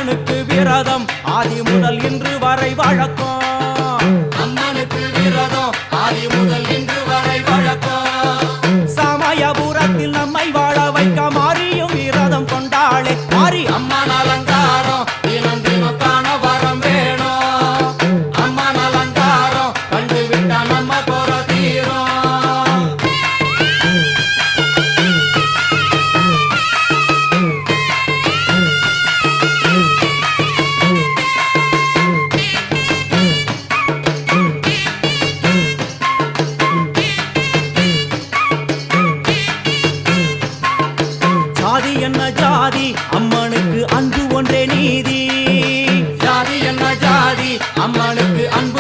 அம்மனுக்கு விரதம் ஆதி முதல் இன்று வரை வழக்கம். அம்மனுக்கு விரதம் ஆதி முதல் இன்று வரை வழக்கம். சமயபுரத்தில் நம்மை வாழ வைக்க மாறியும் விரதம் கொண்டாளே மாறி அம்மன் அலங்காரம் தினம் தினம் காண வரம் வேணும். அம்மன் அலங்காரம் கண்டுவிட்ட நம்ம குறை தீரும். ஜாதி என்ன ஜாதி அம்மா